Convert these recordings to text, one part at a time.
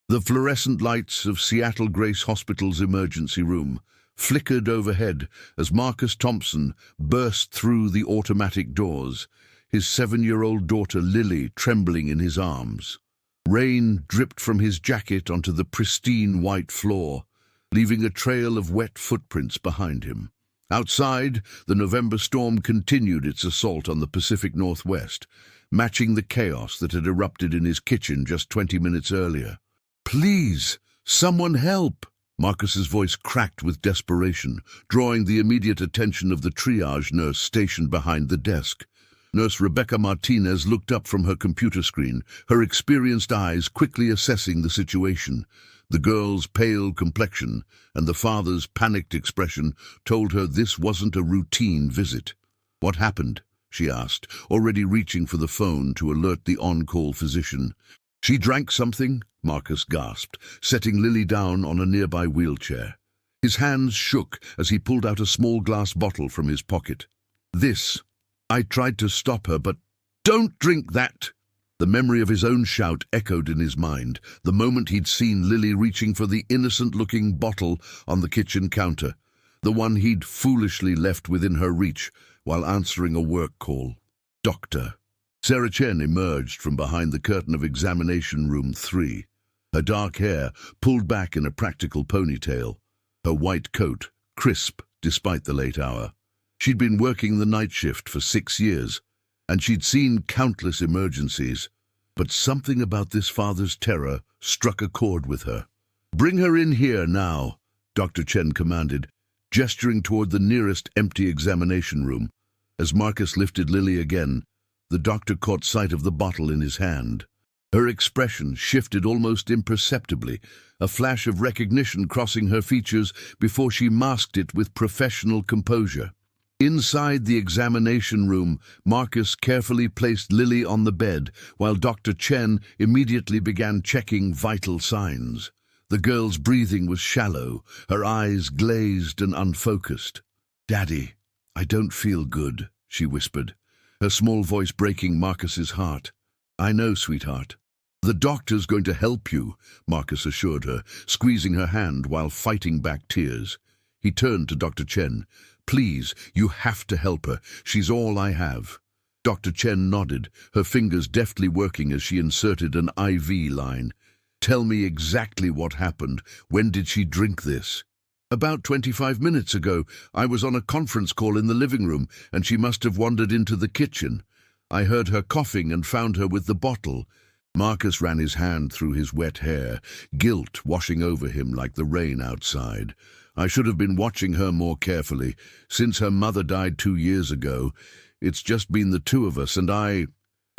The fluorescent lights of Seattle Grace Hospital's emergency room flickered overhead as Marcus Thompson burst through the automatic doors, his 7-year-old daughter Lily trembling in his arms. Rain dripped from his jacket onto the pristine white floor, leaving a trail of wet footprints behind him. Outside, the November storm continued its assault on the Pacific Northwest, matching the chaos that had erupted in his kitchen just 20 minutes earlier. "Please, someone help!" Marcus's voice cracked with desperation, drawing the immediate attention of the triage nurse stationed behind the desk. Nurse Rebecca Martinez looked up from her computer screen, her experienced eyes quickly assessing the situation. The girl's pale complexion and the father's panicked expression told her this wasn't a routine visit. "What happened?" she asked, already reaching for the phone to alert the on-call physician. "She drank something?" Marcus gasped, setting Lily down on a nearby wheelchair. His hands shook as he pulled out a small glass bottle from his pocket. I tried to stop her, but don't drink that!" The memory of his own shout echoed in his mind, the moment he'd seen Lily reaching for the innocent-looking bottle on the kitchen counter, the one he'd foolishly left within her reach while answering a work call. "Doctor." Sarah Chen emerged from behind the curtain of examination room 3, her dark hair pulled back in a practical ponytail, her white coat crisp despite the late hour. She'd been working the night shift for 6 years, and she'd seen countless emergencies, but something about this father's terror struck a chord with her. "Bring her in here now," Dr. Chen commanded, gesturing toward the nearest empty examination room. As Marcus lifted Lily again, the doctor caught sight of the bottle in his hand. Her expression shifted almost imperceptibly, a flash of recognition crossing her features before she masked it with professional composure. Inside the examination room, Marcus carefully placed Lily on the bed, while Dr. Chen immediately began checking vital signs. The girl's breathing was shallow, her eyes glazed and unfocused. "Daddy, I don't feel good," she whispered, her small voice breaking Marcus's heart. "I know, sweetheart." "The doctor's going to help you," Marcus assured her, squeezing her hand while fighting back tears. He turned to Dr. Chen. "Please, you have to help her. She's all I have." Dr. Chen nodded, her fingers deftly working as she inserted an IV line. "Tell me exactly what happened. When did she drink this?" "About 25 minutes ago. I was on a conference call in the living room, and she must have wandered into the kitchen. I heard her coughing and found her with the bottle." Marcus ran his hand through his wet hair, guilt washing over him like the rain outside. "I should have been watching her more carefully. Since her mother died 2 years ago, it's just been the two of us, and I—"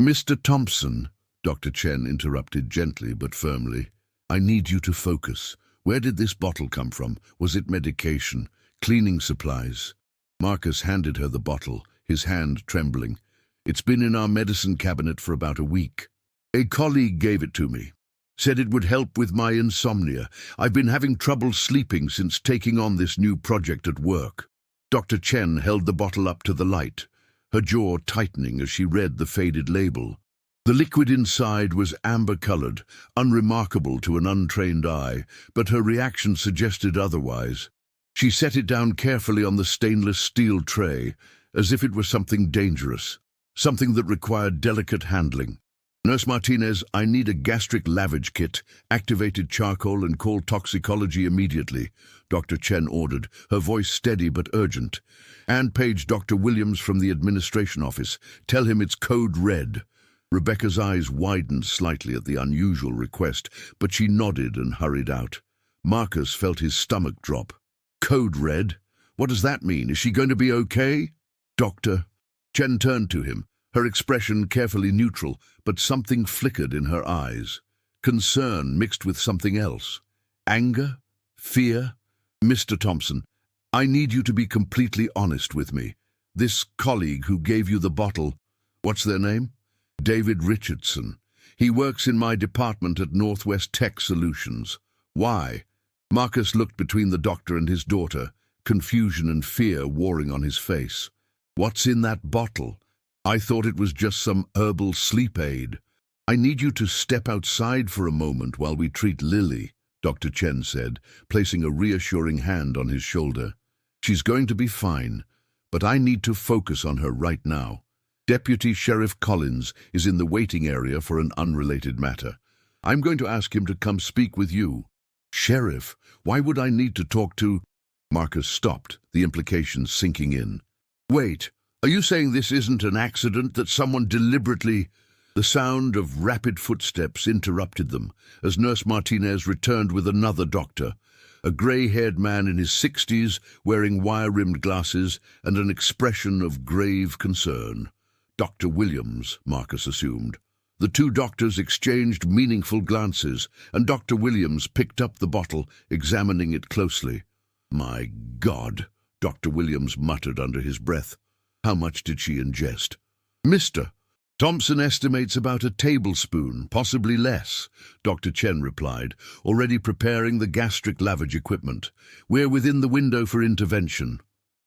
"Mr. Thompson," Dr. Chen interrupted gently but firmly, "I need you to focus. Where did this bottle come from? Was it medication? Cleaning supplies?" Marcus handed her the bottle, his hand trembling. "It's been in our medicine cabinet for about a week. A colleague gave it to me. Said it would help with my insomnia. I've been having trouble sleeping since taking on this new project at work." Dr. Chen held the bottle up to the light, her jaw tightening as she read the faded label. The liquid inside was amber-colored, unremarkable to an untrained eye, but her reaction suggested otherwise. She set it down carefully on the stainless steel tray, as if it were something dangerous, something that required delicate handling. "Nurse Martinez, I need a gastric lavage kit, activated charcoal, and call toxicology immediately," Dr. Chen ordered, her voice steady but urgent. "And page Dr. Williams from the administration office. Tell him it's code red." Rebecca's eyes widened slightly at the unusual request, but she nodded and hurried out. Marcus felt his stomach drop. "Code red? What does that mean? Is she going to be okay?" "Doctor?" Chen turned to him, her expression carefully neutral, but something flickered in her eyes. Concern mixed with something else. Anger? Fear? "Mr. Thompson, I need you to be completely honest with me. This colleague who gave you the bottle, what's their name?" "David Richardson. He works in my department at Northwest Tech Solutions." "Why?" Marcus looked between the doctor and his daughter, confusion and fear warring on his face. "What's in that bottle? I thought it was just some herbal sleep aid." I need you to step outside for a moment while we treat Lily, Dr. Chen said, placing a reassuring hand on his shoulder. She's going to be fine, but I need to focus on her right now. Deputy Sheriff Collins is in the waiting area for an unrelated matter. I'm going to ask him to come speak with you. Sheriff, why would I need to talk to... Marcus stopped, the implications sinking in. Wait, are you saying this isn't an accident, that someone deliberately... The sound of rapid footsteps interrupted them as Nurse Martinez returned with another doctor, a grey-haired man in his 60s wearing wire-rimmed glasses and an expression of grave concern. Dr. Williams, Marcus assumed. The two doctors exchanged meaningful glances, and Dr. Williams picked up the bottle, examining it closely. My God, Dr. Williams muttered under his breath. How much did she ingest? Mr. Thompson estimates about a tablespoon, possibly less, Dr. Chen replied, already preparing the gastric lavage equipment. We're within the window for intervention.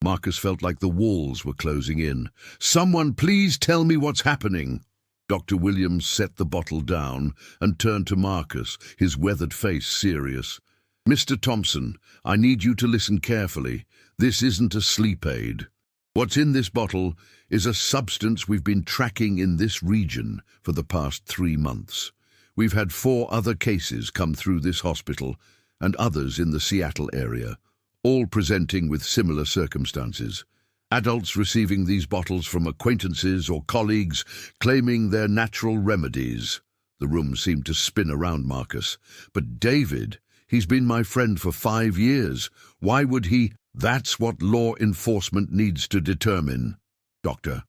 Marcus felt like the walls were closing in. Someone please tell me what's happening. Dr. Williams set the bottle down and turned to Marcus, his weathered face serious. Mr. Thompson, I need you to listen carefully. This isn't a sleep aid. What's in this bottle is a substance we've been tracking in this region for the past 3 months. We've had 4 other cases come through this hospital and others in the Seattle area, all presenting with similar circumstances. Adults receiving these bottles from acquaintances or colleagues, claiming they're natural remedies. The room seemed to spin around Marcus. But David, he's been my friend for 5 years. Why would he... That's what law enforcement needs to determine, Dr.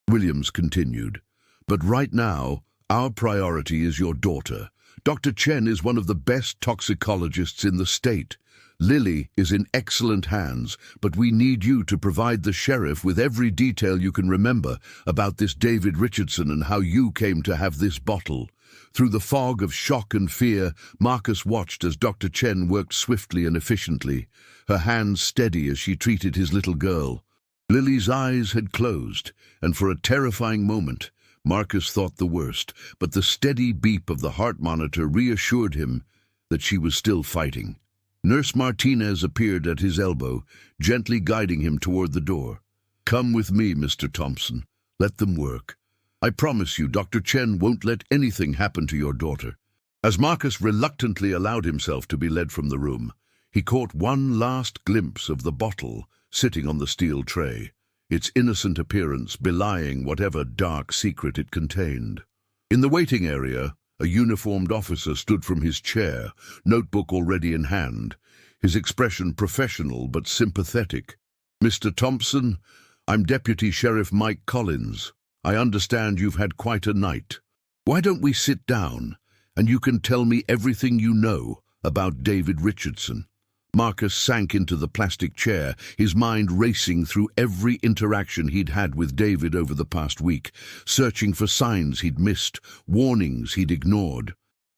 Williams continued. But right now, our priority is your daughter. Dr. Chen is one of the best toxicologists in the state. Lily is in excellent hands, but we need you to provide the sheriff with every detail you can remember about this David Richardson and how you came to have this bottle. Through the fog of shock and fear, Marcus watched as Dr. Chen worked swiftly and efficiently, her hands steady as she treated his little girl. Lily's eyes had closed, and for a terrifying moment, Marcus thought the worst, but the steady beep of the heart monitor reassured him that she was still fighting. Nurse Martinez appeared at his elbow, gently guiding him toward the door. Come with me, Mr. Thompson. Let them work. I promise you, Dr. Chen won't let anything happen to your daughter. As Marcus reluctantly allowed himself to be led from the room, he caught one last glimpse of the bottle sitting on the steel tray, its innocent appearance belying whatever dark secret it contained. In the waiting area, a uniformed officer stood from his chair, notebook already in hand, his expression professional but sympathetic. Mr. Thompson, I'm Deputy Sheriff Mike Collins. I understand you've had quite a night. Why don't we sit down, and you can tell me everything you know about David Richardson? Marcus sank into the plastic chair, his mind racing through every interaction he'd had with David over the past week, searching for signs he'd missed, warnings he'd ignored.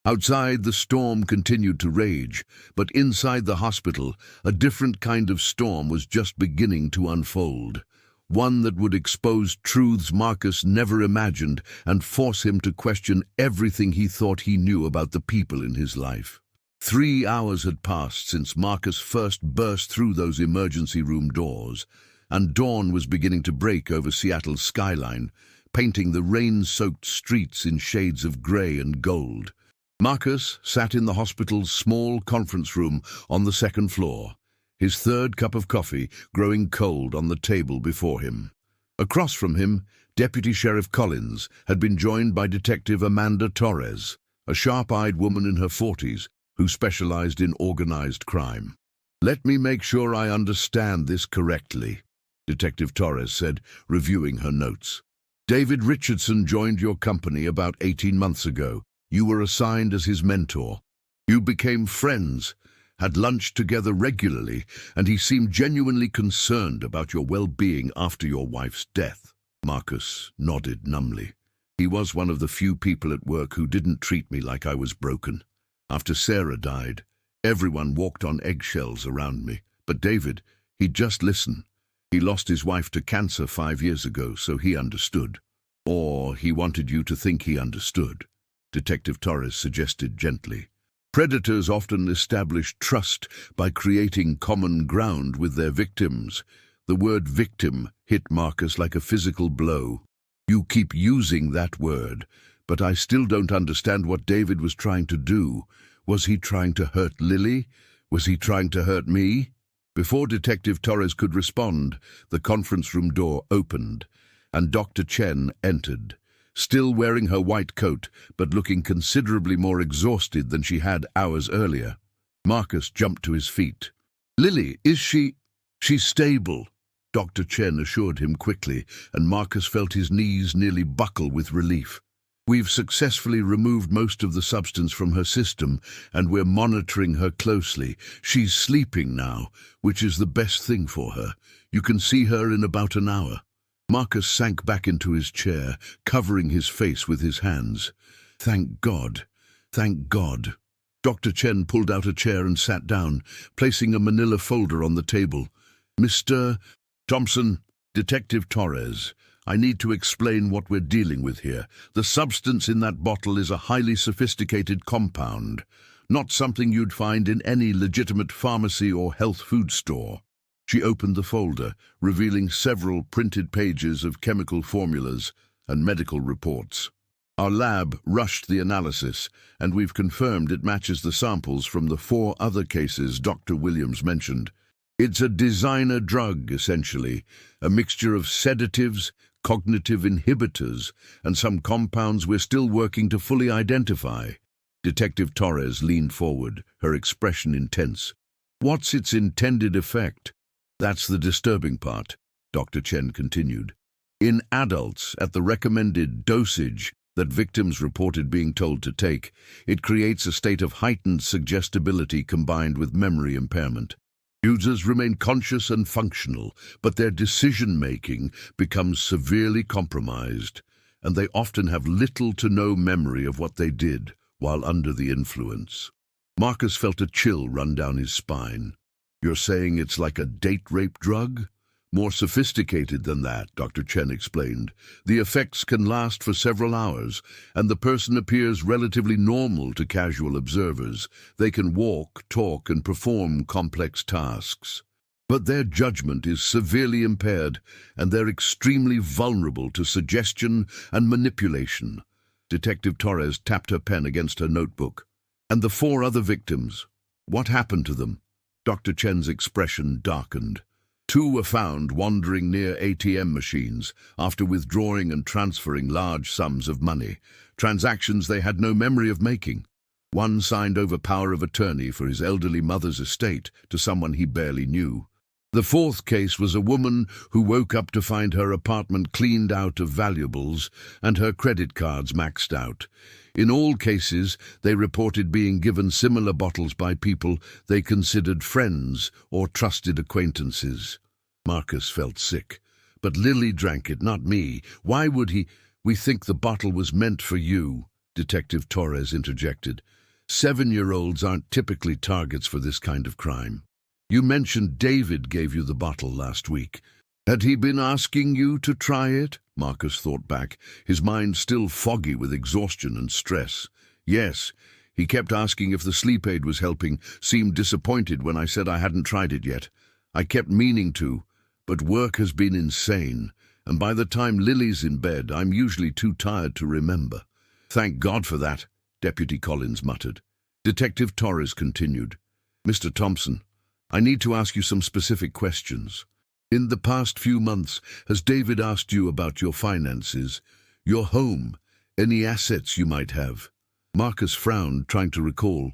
Outside, the storm continued to rage, but inside the hospital, a different kind of storm was just beginning to unfold. One that would expose truths Marcus never imagined and force him to question everything he thought he knew about the people in his life. 3 hours had passed since Marcus first burst through those emergency room doors, and dawn was beginning to break over Seattle's skyline, painting the rain-soaked streets in shades of grey and gold. Marcus sat in the hospital's small conference room on the 2nd floor, his 3rd cup of coffee growing cold on the table before him. Across from him, Deputy Sheriff Collins had been joined by Detective Amanda Torres, a sharp-eyed woman in her 40s who specialized in organized crime. Let me make sure I understand this correctly, Detective Torres said, reviewing her notes. David Richardson joined your company about 18 months ago. You were assigned as his mentor. You became friends, had lunch together regularly, and he seemed genuinely concerned about your well-being after your wife's death. Marcus nodded numbly. He was one of the few people at work who didn't treat me like I was broken. After Sarah died, everyone walked on eggshells around me. But David, he'd just listen. He lost his wife to cancer 5 years ago, so he understood. Or he wanted you to think he understood. Detective Torres suggested gently. Predators often establish trust by creating common ground with their victims. The word victim hit Marcus like a physical blow. You keep using that word, but I still don't understand what David was trying to do. Was he trying to hurt Lily? Was he trying to hurt me? Before Detective Torres could respond, the conference room door opened, and Dr. Chen entered, still wearing her white coat, but looking considerably more exhausted than she had hours earlier. Marcus jumped to his feet. "Lily, is she... She's stable," Dr. Chen assured him quickly, and Marcus felt his knees nearly buckle with relief. "We've successfully removed most of the substance from her system, and we're monitoring her closely. She's sleeping now, which is the best thing for her. You can see her in about an hour." Marcus sank back into his chair, covering his face with his hands. "Thank God. Thank God." Dr. Chen pulled out a chair and sat down, placing a manila folder on the table. "Mr. Thompson, Detective Torres, I need to explain what we're dealing with here. The substance in that bottle is a highly sophisticated compound, not something you'd find in any legitimate pharmacy or health food store." She opened the folder, revealing several printed pages of chemical formulas and medical reports. "Our lab rushed the analysis, and we've confirmed it matches the samples from the 4 other cases Dr. Williams mentioned. It's a designer drug, essentially, a mixture of sedatives, cognitive inhibitors, and some compounds we're still working to fully identify." Detective Torres leaned forward, her expression intense. "What's its intended effect?" "That's the disturbing part," Dr. Chen continued. "In adults, at the recommended dosage that victims reported being told to take, it creates a state of heightened suggestibility combined with memory impairment. Users remain conscious and functional, but their decision-making becomes severely compromised, and they often have little to no memory of what they did while under the influence." Marcus felt a chill run down his spine. "You're saying it's like a date rape drug?" "More sophisticated than that," Dr. Chen explained. "The effects can last for several hours, and the person appears relatively normal to casual observers. They can walk, talk, and perform complex tasks. But their judgment is severely impaired, and they're extremely vulnerable to suggestion and manipulation." Detective Torres tapped her pen against her notebook. "And the 4 other victims? What happened to them?" Dr. Chen's expression darkened. 2 were found wandering near ATM machines after withdrawing and transferring large sums of money, transactions they had no memory of making. 1 signed over power of attorney for his elderly mother's estate to someone he barely knew. The 4th case was a woman who woke up to find her apartment cleaned out of valuables and her credit cards maxed out. In all cases, they reported being given similar bottles by people they considered friends or trusted acquaintances. Marcus felt sick. "But Lily drank it, not me. Why would he—" "We think the bottle was meant for you," Detective Torres interjected. 7-year-olds aren't typically targets for this kind of crime. "You mentioned David gave you the bottle last week. Had he been asking you to try it?" Marcus thought back, his mind still foggy with exhaustion and stress. "Yes, he kept asking if the sleep aid was helping, seemed disappointed when I said I hadn't tried it yet. I kept meaning to, but work has been insane, and by the time Lily's in bed, I'm usually too tired to remember." "Thank God for that," Deputy Collins muttered. Detective Torres continued. "Mr. Thompson, I need to ask you some specific questions. In the past few months, has David asked you about your finances, your home, any assets you might have?" Marcus frowned, trying to recall.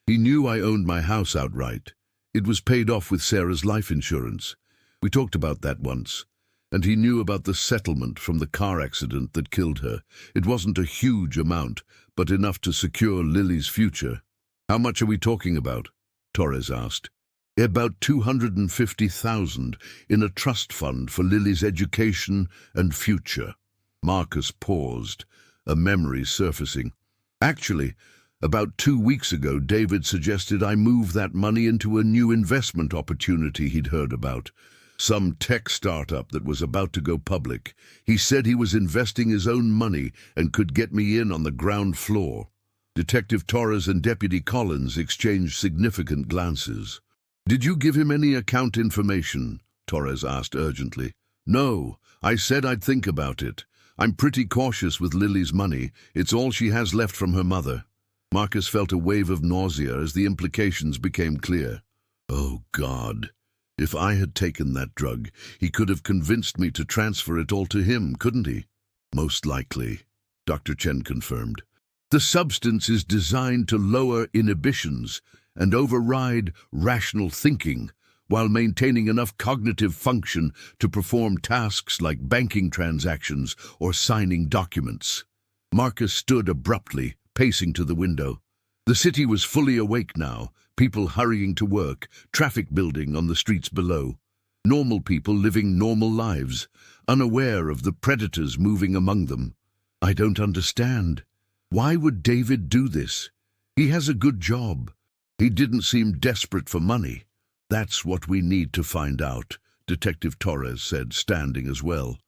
"He knew I owned my house outright. It was paid off with Sarah's life insurance. We talked about that once. And he knew about the settlement from the car accident that killed her. It wasn't a huge amount, but enough to secure Lily's future." "How much are we talking about?" Torres asked. "About 250,000 in a trust fund for Lily's education and future." Marcus paused, a memory surfacing. "Actually, about 2 weeks ago, David suggested I move that money into a new investment opportunity he'd heard about. Some tech startup that was about to go public. He said he was investing his own money and could get me in on the ground floor. Detective Torres and Deputy Collins exchanged significant glances. "Did you give him any account information?" Torres asked urgently. "No, I said I'd think about it. I'm pretty cautious with Lily's money. It's all she has left from her mother." Marcus felt a wave of nausea as the implications became clear. Oh, God. If I had taken that drug, he could have convinced me to transfer it all to him, couldn't he? Most likely, Dr. Chen confirmed. The substance is designed to lower inhibitions and override rational thinking while maintaining enough cognitive function to perform tasks like banking transactions or signing documents. Marcus stood abruptly, pacing to the window. The city was fully awake now, people hurrying to work, traffic building on the streets below. Normal people living normal lives, unaware of the predators moving among them. I don't understand. Why would David do this? He has a good job. He didn't seem desperate for money. That's what we need to find out, Detective Torres said, standing as well.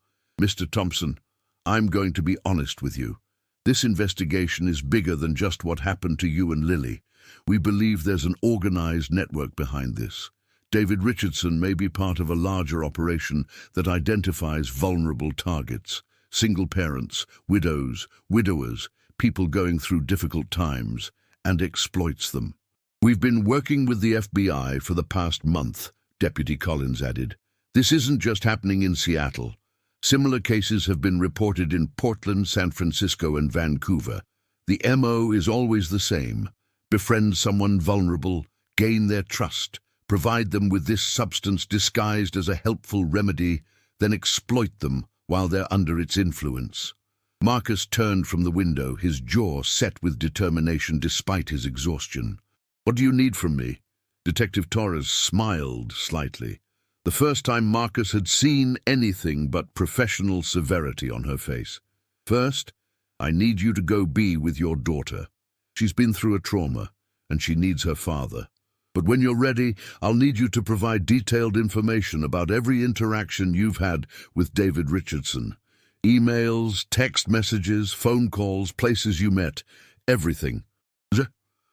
Mr. Thompson, I'm going to be honest with you. This investigation is bigger than just what happened to you and Lily. We believe there's an organized network behind this. David Richardson may be part of a larger operation that identifies vulnerable targets, single parents, widows, widowers, people going through difficult times, and exploits them. We've been working with the FBI for the past month, Deputy Collins added. This isn't just happening in Seattle. Similar cases have been reported in Portland, San Francisco, and Vancouver. The MO is always the same. Befriend someone vulnerable, gain their trust, provide them with this substance disguised as a helpful remedy, then exploit them while they're under its influence. Marcus turned from the window, his jaw set with determination despite his exhaustion. What do you need from me? Detective Torres smiled slightly. The first time Marcus had seen anything but professional severity on her face. First, I need you to go be with your daughter. She's been through a trauma, and she needs her father. But when you're ready, I'll need you to provide detailed information about every interaction you've had with David Richardson. Emails, text messages, phone calls, places you met, everything.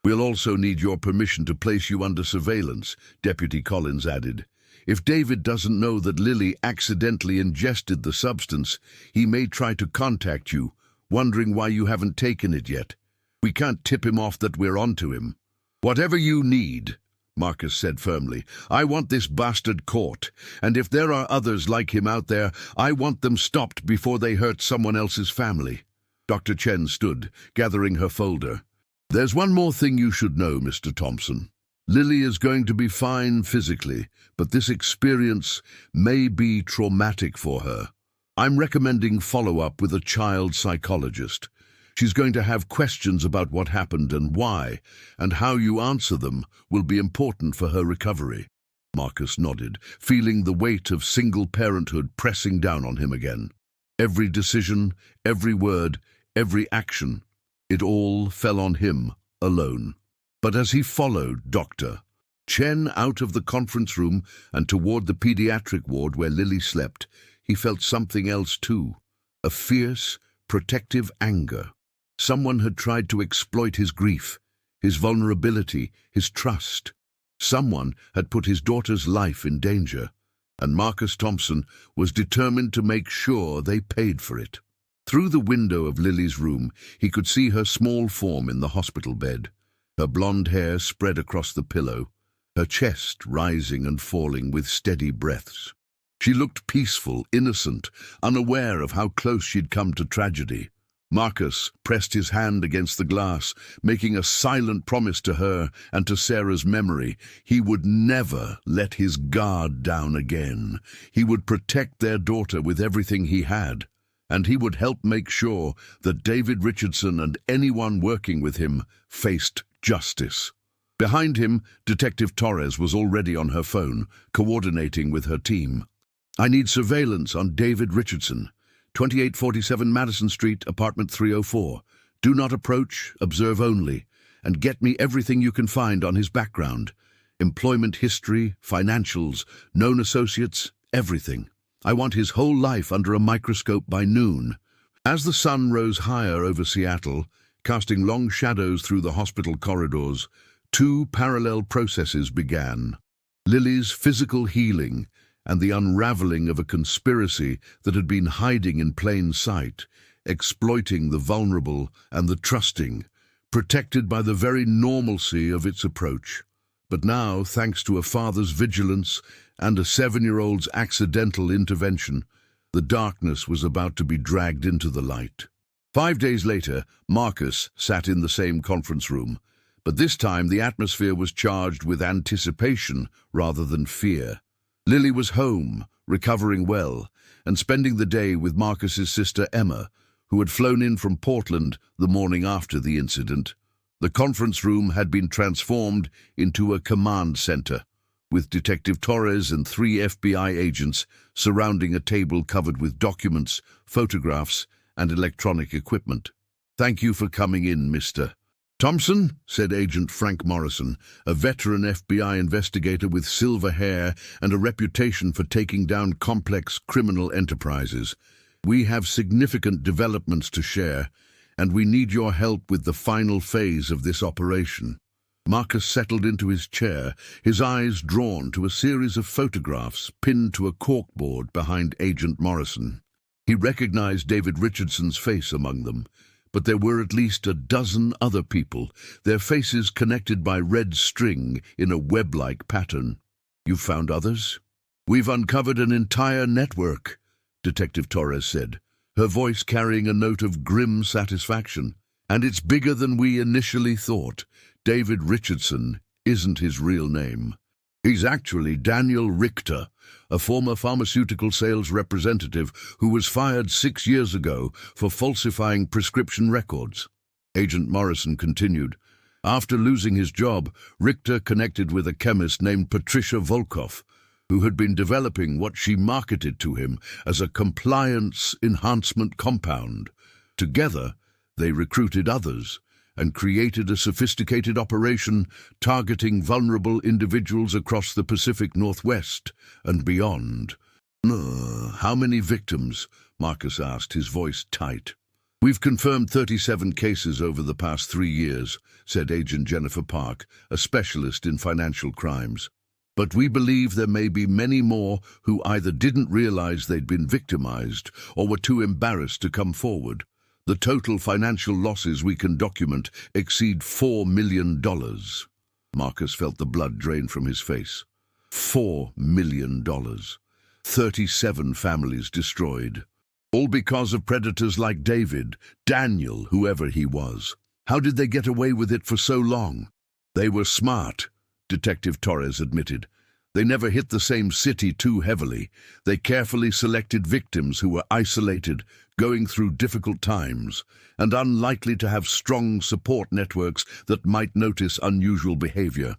We'll also need your permission to place you under surveillance, Deputy Collins added. If David doesn't know that Lily accidentally ingested the substance, he may try to contact you, wondering why you haven't taken it yet. We can't tip him off that we're onto him. Whatever you need, Marcus said firmly. I want this bastard caught, and if there are others like him out there, I want them stopped before they hurt someone else's family. Dr. Chen stood, gathering her folder. There's one more thing you should know, Mr. Thompson. Lily is going to be fine physically, but this experience may be traumatic for her. I'm recommending follow-up with a child psychologist. She's going to have questions about what happened and why, and how you answer them will be important for her recovery. Marcus nodded, feeling the weight of single parenthood pressing down on him again. Every decision, every word, every action, it all fell on him alone. But as he followed Dr. Chen out of the conference room and toward the pediatric ward where Lily slept, he felt something else too, a fierce, protective anger. Someone had tried to exploit his grief, his vulnerability, his trust. Someone had put his daughter's life in danger, and Marcus Thompson was determined to make sure they paid for it. Through the window of Lily's room, he could see her small form in the hospital bed, her blonde hair spread across the pillow, her chest rising and falling with steady breaths. She looked peaceful, innocent, unaware of how close she'd come to tragedy. Marcus pressed his hand against the glass, making a silent promise to her and to Sarah's memory. He would never let his guard down again. He would protect their daughter with everything he had, and he would help make sure that David Richardson and anyone working with him faced justice. Behind him, Detective Torres was already on her phone, coordinating with her team. I need surveillance on David Richardson, 2847 Madison Street, apartment 304. Do not approach, observe only, and get me everything you can find on his background. Employment history, financials, known associates, everything. I want his whole life under a microscope by noon." As the sun rose higher over Seattle, casting long shadows through the hospital corridors, two parallel processes began. Lily's physical healing and the unraveling of a conspiracy that had been hiding in plain sight, exploiting the vulnerable and the trusting, protected by the very normalcy of its approach. But now, thanks to a father's vigilance and a 7-year-old's accidental intervention, the darkness was about to be dragged into the light. 5 days later, Marcus sat in the same conference room, but this time the atmosphere was charged with anticipation rather than fear. Lily was home, recovering well, and spending the day with Marcus's sister Emma, who had flown in from Portland the morning after the incident. The conference room had been transformed into a command center, with Detective Torres and 3 FBI agents surrounding a table covered with documents, photographs, and electronic equipment. "Thank you for coming in, Mr. Thompson," said Agent Frank Morrison, a veteran FBI investigator with silver hair and a reputation for taking down complex criminal enterprises. "We have significant developments to share, and we need your help with the final phase of this operation." Marcus settled into his chair, his eyes drawn to a series of photographs pinned to a corkboard behind Agent Morrison. He recognized David Richardson's face among them, but there were at least a dozen other people, their faces connected by red string in a web-like pattern. "You've found others?" "We've uncovered an entire network," Detective Torres said, her voice carrying a note of grim satisfaction. "And it's bigger than we initially thought. David Richardson isn't his real name. He's actually Daniel Richter, a former pharmaceutical sales representative who was fired 6 years ago for falsifying prescription records." Agent Morrison continued. "After losing his job, Richter connected with a chemist named Patricia Volkov, who had been developing what she marketed to him as a compliance enhancement compound. Together, they recruited others and created a sophisticated operation targeting vulnerable individuals across the Pacific Northwest and beyond." "How many victims?" Marcus asked, his voice tight. "We've confirmed 37 cases over the past 3 years, said Agent Jennifer Park, a specialist in financial crimes. "But we believe there may be many more who either didn't realize they'd been victimized or were too embarrassed to come forward. The total financial losses we can document exceed $4 million. Marcus felt the blood drain from his face. $4 million. 37 families destroyed. All because of predators like Daniel, whoever he was. How did they get away with it for so long? "They were smart," Detective Torres admitted. "They never hit the same city too heavily. They carefully selected victims who were isolated, going through difficult times, and unlikely to have strong support networks that might notice unusual behavior.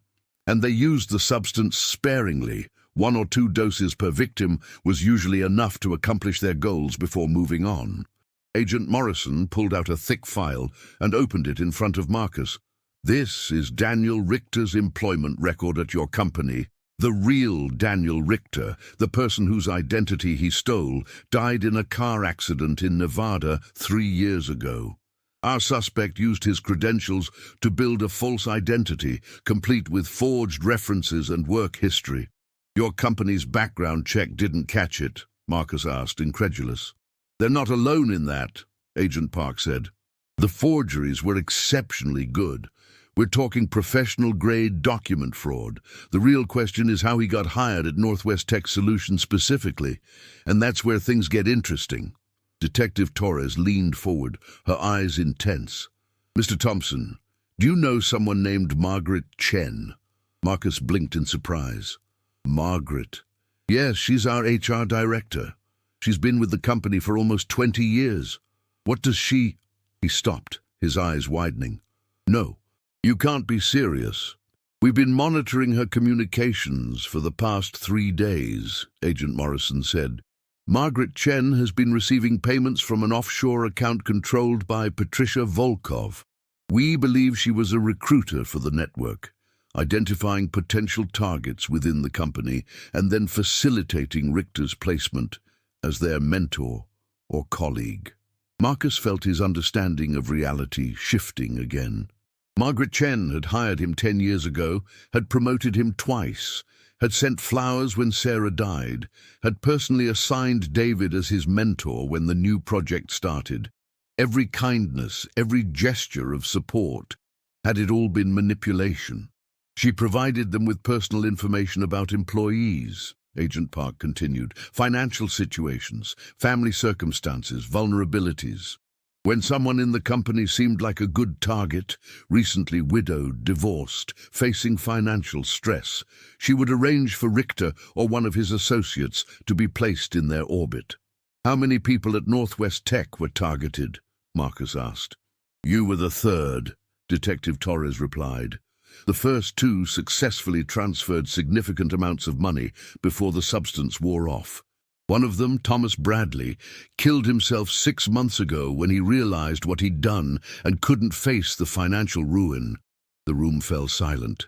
And they used the substance sparingly. 1 or 2 doses per victim was usually enough to accomplish their goals before moving on." Agent Morrison pulled out a thick file and opened it in front of Marcus. "This is Daniel Richter's employment record at your company. The real Daniel Richter, the person whose identity he stole, died in a car accident in Nevada 3 years ago. Our suspect used his credentials to build a false identity, complete with forged references and work history." "Your company's background check didn't catch it?" Marcus asked, incredulous. "They're not alone in that," Agent Park said. "The forgeries were exceptionally good. We're talking professional-grade document fraud. The real question is how he got hired at Northwest Tech Solutions specifically, and that's where things get interesting." Detective Torres leaned forward, her eyes intense. "Mr. Thompson, do you know someone named Margaret Chen?" Marcus blinked in surprise. "Margaret? Yes, she's our HR director. She's been with the company for almost 20 years. What does she—" He stopped, his eyes widening. "No. You can't be serious. We've been monitoring her communications for the past 3 days, Agent Morrison said. Margaret Chen has been receiving payments from an offshore account controlled by Patricia Volkov. We believe she was a recruiter for the network, identifying potential targets within the company, and then facilitating Richter's placement as their mentor or colleague. Marcus felt his understanding of reality shifting again. Margaret Chen had hired him 10 years ago, had promoted him twice, had sent flowers when Sarah died, had personally assigned David as his mentor when the new project started. Every kindness, every gesture of support, had it all been manipulation? She provided them with personal information about employees, Agent Park continued, financial situations, family circumstances, vulnerabilities. When someone in the company seemed like a good target, recently widowed, divorced, facing financial stress, she would arrange for Richter or one of his associates to be placed in their orbit. How many people at Northwest Tech were targeted? Marcus asked. You were the third, Detective Torres replied. The first two successfully transferred significant amounts of money before the substance wore off. One of them, Thomas Bradley, killed himself 6 months ago when he realized what he'd done and couldn't face the financial ruin. The room fell silent.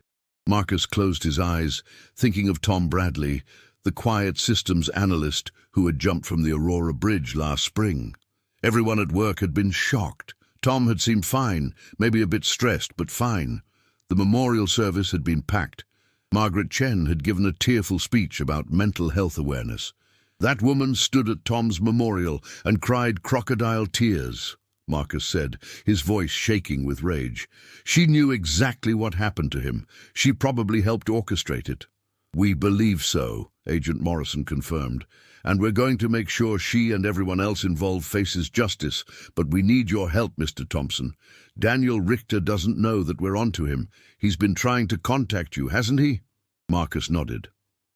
Marcus closed his eyes, thinking of Tom Bradley, the quiet systems analyst who had jumped from the Aurora Bridge last spring. Everyone at work had been shocked. Tom had seemed fine, maybe a bit stressed, but fine. The memorial service had been packed. Margaret Chen had given a tearful speech about mental health awareness. That woman stood at Tom's memorial and cried crocodile tears, Marcus said, his voice shaking with rage. She knew exactly what happened to him. She probably helped orchestrate it. We believe so, Agent Morrison confirmed, and we're going to make sure she and everyone else involved faces justice, but we need your help, Mr. Thompson. Daniel Richter doesn't know that we're onto him. He's been trying to contact you, hasn't he? Marcus nodded.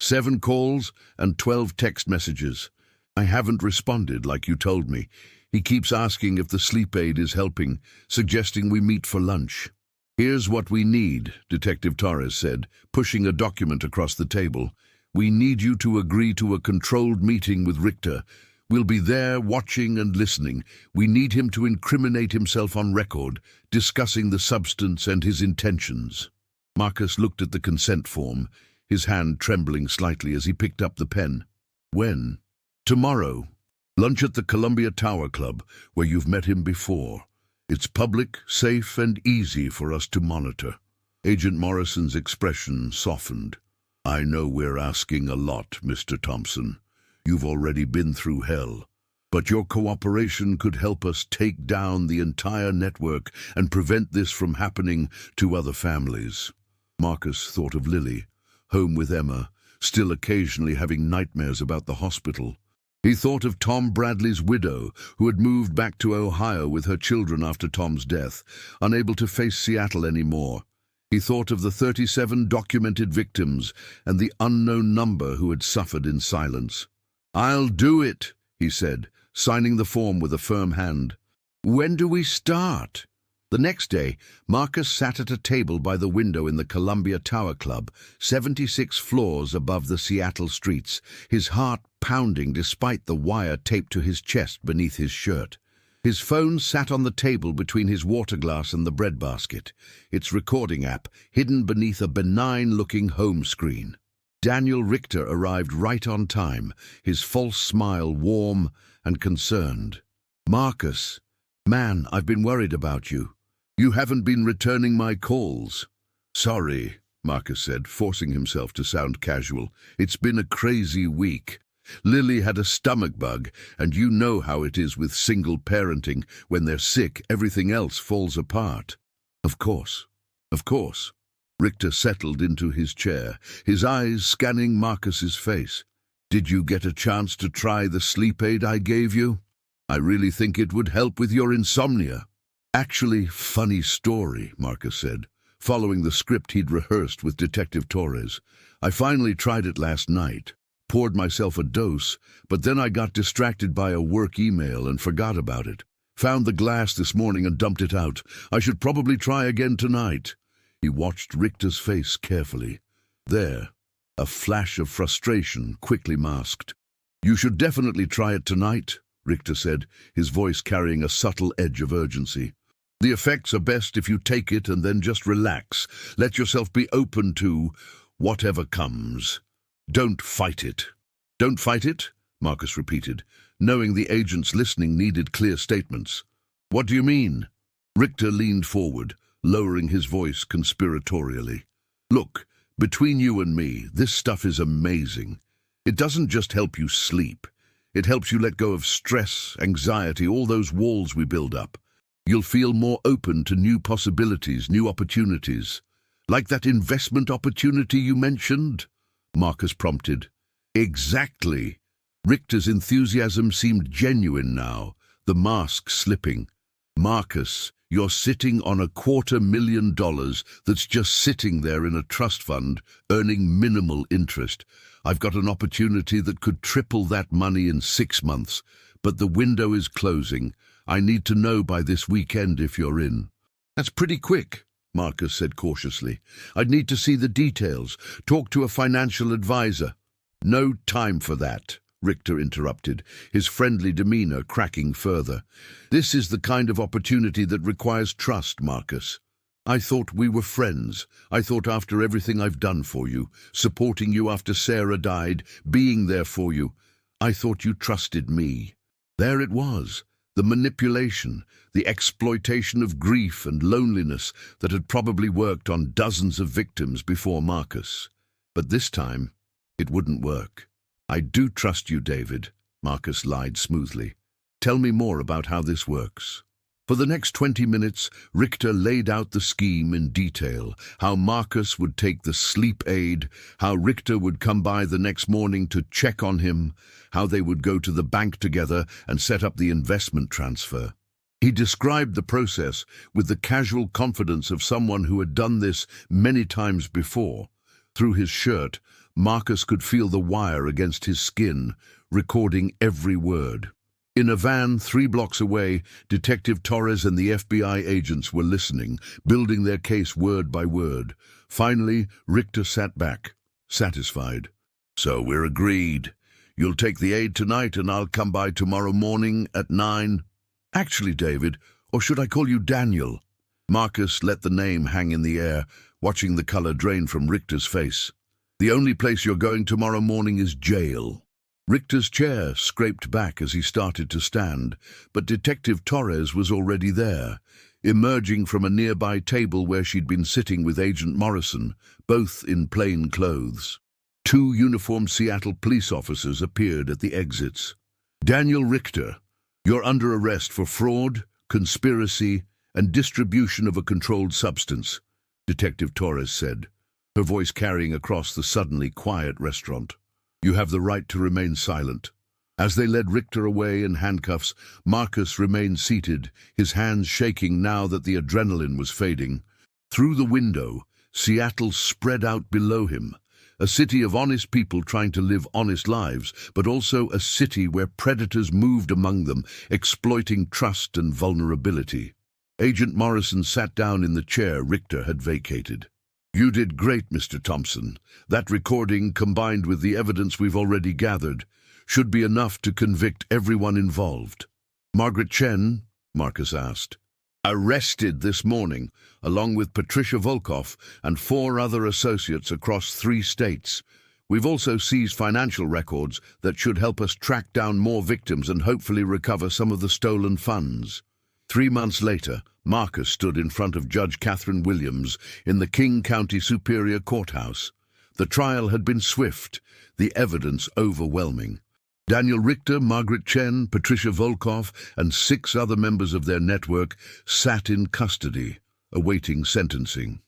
7 calls and 12 text messages. I haven't responded like you told me. He keeps asking if the sleep aid is helping, suggesting we meet for lunch. Here's what we need, Detective Torres said, pushing a document across the table. We need you to agree to a controlled meeting with Richter. We'll be there watching and listening. We need him to incriminate himself on record, discussing the substance and his intentions. Marcus looked at the consent form, his hand trembling slightly as he picked up the pen. When? Tomorrow. Lunch at the Columbia Tower Club, where you've met him before. It's public, safe, and easy for us to monitor. Agent Morrison's expression softened. I know we're asking a lot, Mr. Thompson. You've already been through hell. But your cooperation could help us take down the entire network and prevent this from happening to other families. Marcus thought of Lily, home with Emma, still occasionally having nightmares about the hospital. He thought of Tom Bradley's widow, who had moved back to Ohio with her children after Tom's death, unable to face Seattle anymore. He thought of the 37 documented victims and the unknown number who had suffered in silence. I'll do it, he said, signing the form with a firm hand. When do we start? The next day, Marcus sat at a table by the window in the Columbia Tower Club, 76 floors above the Seattle streets, his heart pounding despite the wire taped to his chest beneath his shirt. His phone sat on the table between his water glass and the breadbasket, its recording app hidden beneath a benign-looking home screen. Daniel Richter arrived right on time, his false smile warm and concerned. Marcus, man, I've been worried about you. You haven't been returning my calls. Sorry, Marcus said, forcing himself to sound casual. It's been a crazy week. Lily had a stomach bug, and you know how it is with single parenting. When they're sick, everything else falls apart. Of course. Richter settled into his chair, his eyes scanning Marcus's face. Did you get a chance to try the sleep aid I gave you? I really think it would help with your insomnia. Actually, funny story, Marcus said, following the script he'd rehearsed with Detective Torres. I finally tried it last night, poured myself a dose, but then I got distracted by a work email and forgot about it. Found the glass this morning and dumped it out. I should probably try again tonight. He watched Richter's face carefully. There, a flash of frustration quickly masked. You should definitely try it tonight, Richter said, his voice carrying a subtle edge of urgency. The effects are best if you take it and then just relax. Let yourself be open to whatever comes. Don't fight it. Don't fight it? Marcus repeated, knowing the agents listening needed clear statements. What do you mean? Richter leaned forward, lowering his voice conspiratorially. Look, between you and me, this stuff is amazing. It doesn't just help you sleep. It helps you let go of stress, anxiety, all those walls we build up. You'll feel more open to new possibilities, new opportunities. Like that investment opportunity you mentioned? Marcus prompted. Exactly. Richter's enthusiasm seemed genuine now, the mask slipping. Marcus, you're sitting on $250,000 that's just sitting there in a trust fund, earning minimal interest. I've got an opportunity that could triple that money in 6 months, but the window is closing. I need to know by this weekend if you're in. That's pretty quick, Marcus said cautiously. I'd need to see the details, talk to a financial advisor. No time for that, Richter interrupted, his friendly demeanor cracking further. This is the kind of opportunity that requires trust, Marcus. I thought we were friends. I thought after everything I've done for you, supporting you after Sarah died, being there for you, I thought you trusted me. There it was, the manipulation, the exploitation of grief and loneliness that had probably worked on dozens of victims before Marcus. But this time, it wouldn't work. I do trust you, David, Marcus lied smoothly. Tell me more about how this works. For the next 20 minutes, Richter laid out the scheme in detail, how Marcus would take the sleep aid, how Richter would come by the next morning to check on him, how they would go to the bank together and set up the investment transfer. He described the process with the casual confidence of someone who had done this many times before. Through his shirt, Marcus could feel the wire against his skin, recording every word. In a van 3 blocks away, Detective Torres and the FBI agents were listening, building their case word by word. Finally, Richter sat back, satisfied. So we're agreed. You'll take the aid tonight and I'll come by tomorrow morning at 9. Actually, David, or should I call you Daniel? Marcus let the name hang in the air, watching the color drain from Richter's face. The only place you're going tomorrow morning is jail. Richter's chair scraped back as he started to stand, but Detective Torres was already there, emerging from a nearby table where she'd been sitting with Agent Morrison, both in plain clothes. 2 uniformed Seattle police officers appeared at the exits. Daniel Richter, you're under arrest for fraud, conspiracy, and distribution of a controlled substance, Detective Torres said, her voice carrying across the suddenly quiet restaurant. You have the right to remain silent. As they led Richter away in handcuffs, Marcus remained seated, his hands shaking now that the adrenaline was fading. Through the window, Seattle spread out below him, a city of honest people trying to live honest lives, but also a city where predators moved among them, exploiting trust and vulnerability. Agent Morrison sat down in the chair Richter had vacated. You did great, Mr. Thompson. That recording, combined with the evidence we've already gathered, should be enough to convict everyone involved. Margaret Chen, Marcus asked. Arrested this morning, along with Patricia Volkov and 4 other associates across 3 states. We've also seized financial records that should help us track down more victims and hopefully recover some of the stolen funds. 3 months later, Marcus stood in front of Judge Catherine Williams in the King County Superior Courthouse. The trial had been swift, the evidence overwhelming. Daniel Richter, Margaret Chen, Patricia Volkov, and 6 other members of their network sat in custody, awaiting sentencing.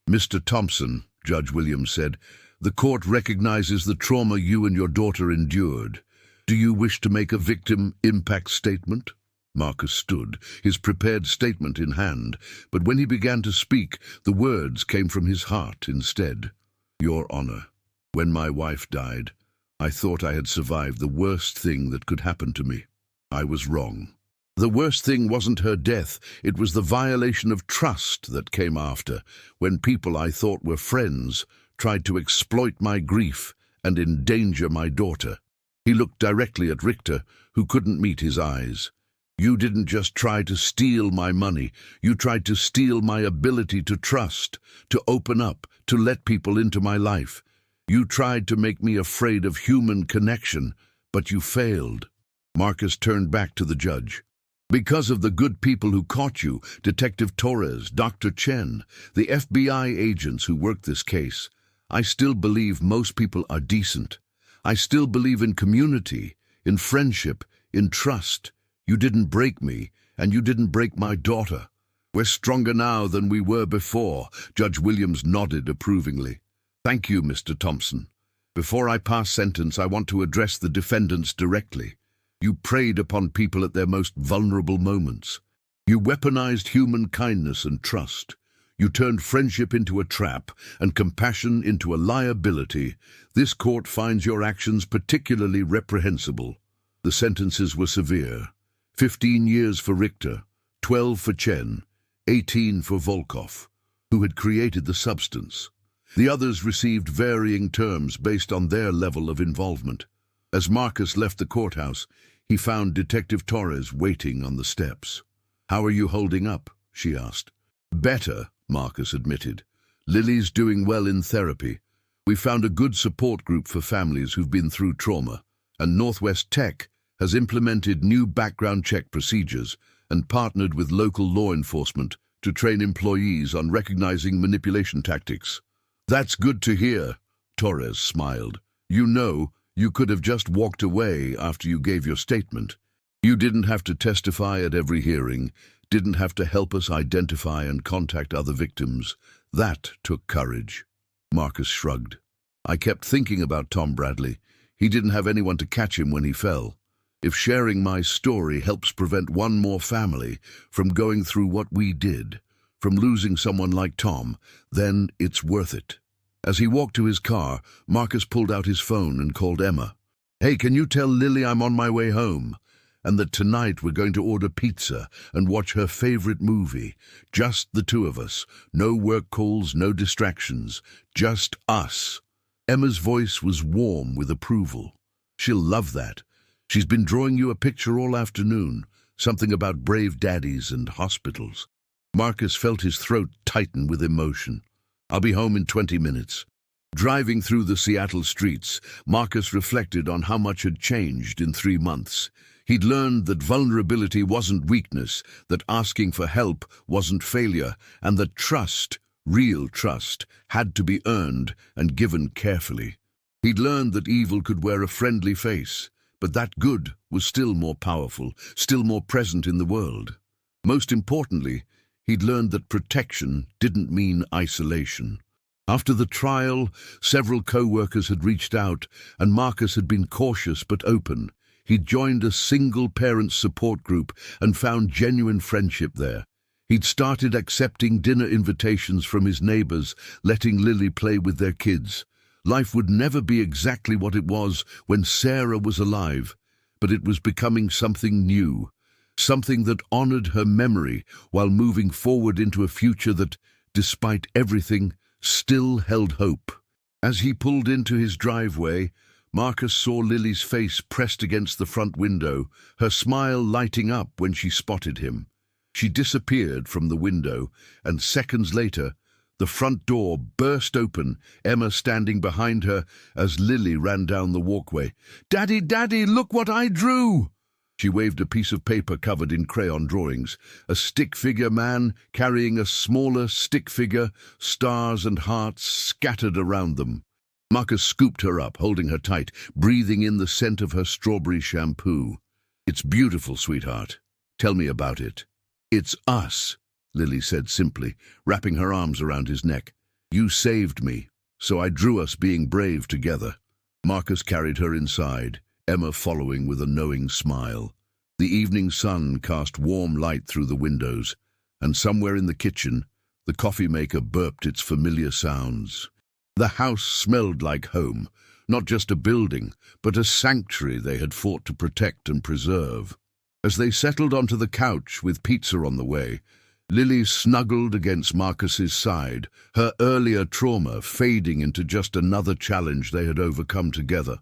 Mr. Thompson, Judge Williams said, the court recognizes the trauma you and your daughter endured. Do you wish to make a victim impact statement? Marcus stood, his prepared statement in hand, but when he began to speak, the words came from his heart instead. Your Honor, when my wife died, I thought I had survived the worst thing that could happen to me. I was wrong. The worst thing wasn't her death, it was the violation of trust that came after, when people I thought were friends tried to exploit my grief and endanger my daughter. He looked directly at Richter, who couldn't meet his eyes. You didn't just try to steal my money. You tried to steal my ability to trust, to open up, to let people into my life. You tried to make me afraid of human connection, but you failed." Marcus turned back to the judge. "Because of the good people who caught you, Detective Torres, Dr. Chen, the FBI agents who worked this case, I still believe most people are decent. I still believe in community, in friendship, in trust. You didn't break me, and you didn't break my daughter. We're stronger now than we were before." Judge Williams nodded approvingly. "Thank you, Mr. Thompson. Before I pass sentence, I want to address the defendants directly. You preyed upon people at their most vulnerable moments. You weaponized human kindness and trust. You turned friendship into a trap and compassion into a liability. This court finds your actions particularly reprehensible." The sentences were severe. 15 years for Richter, 12 for Chen, 18 for Volkov, who had created the substance. The others received varying terms based on their level of involvement. As Marcus left the courthouse, he found Detective Torres waiting on the steps. "How are you holding up?" she asked. "Better," Marcus admitted. "Lily's doing well in therapy. We found a good support group for families who've been through trauma, and Northwest Tech has implemented new background check procedures and partnered with local law enforcement to train employees on recognizing manipulation tactics." "That's good to hear," Torres smiled. "You know, you could have just walked away after you gave your statement. You didn't have to testify at every hearing, didn't have to help us identify and contact other victims. That took courage." Marcus shrugged. "I kept thinking about Tom Bradley. He didn't have anyone to catch him when he fell. If sharing my story helps prevent one more family from going through what we did, from losing someone like Tom, then it's worth it." As he walked to his car, Marcus pulled out his phone and called Emma. "Hey, can you tell Lily I'm on my way home? And that tonight we're going to order pizza and watch her favorite movie. Just the two of us. No work calls, no distractions. Just us." Emma's voice was warm with approval. "She'll love that. She's been drawing you a picture all afternoon, something about brave daddies and hospitals." Marcus felt his throat tighten with emotion. "I'll be home in 20 minutes. Driving through the Seattle streets, Marcus reflected on how much had changed in 3 months. He'd learned that vulnerability wasn't weakness, that asking for help wasn't failure, and that trust, real trust, had to be earned and given carefully. He'd learned that evil could wear a friendly face, but that good was still more powerful, still more present in the world. Most importantly, he'd learned that protection didn't mean isolation. After the trial, several co-workers had reached out, and Marcus had been cautious but open. He'd joined a single-parent support group and found genuine friendship there. He'd started accepting dinner invitations from his neighbors, letting Lily play with their kids. Life would never be exactly what it was when Sarah was alive, but it was becoming something new, something that honored her memory while moving forward into a future that, despite everything, still held hope. As he pulled into his driveway, Marcus saw Lily's face pressed against the front window, her smile lighting up when she spotted him. She disappeared from the window, and seconds later, the front door burst open, Emma standing behind her as Lily ran down the walkway. "Daddy, Daddy, look what I drew!" She waved a piece of paper covered in crayon drawings, a stick figure man carrying a smaller stick figure, stars and hearts scattered around them. Marcus scooped her up, holding her tight, breathing in the scent of her strawberry shampoo. "It's beautiful, sweetheart. Tell me about it." "It's us," Lily said simply, wrapping her arms around his neck. "You saved me, so I drew us being brave together." Marcus carried her inside, Emma following with a knowing smile. The evening sun cast warm light through the windows, and somewhere in the kitchen, the coffee maker burped its familiar sounds. The house smelled like home, not just a building, but a sanctuary they had fought to protect and preserve. As they settled onto the couch with pizza on the way, Lily snuggled against Marcus's side, her earlier trauma fading into just another challenge they had overcome together.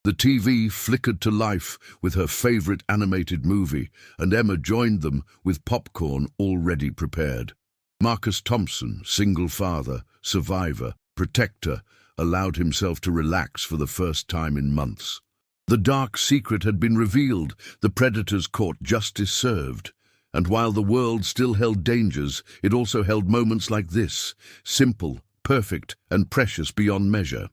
The TV flickered to life with her favorite animated movie, and Emma joined them with popcorn already prepared. Marcus Thompson, single father, survivor, protector, allowed himself to relax for the first time in months. The dark secret had been revealed, the predators caught, justice served. And while the world still held dangers, it also held moments like this, simple, perfect, and precious beyond measure.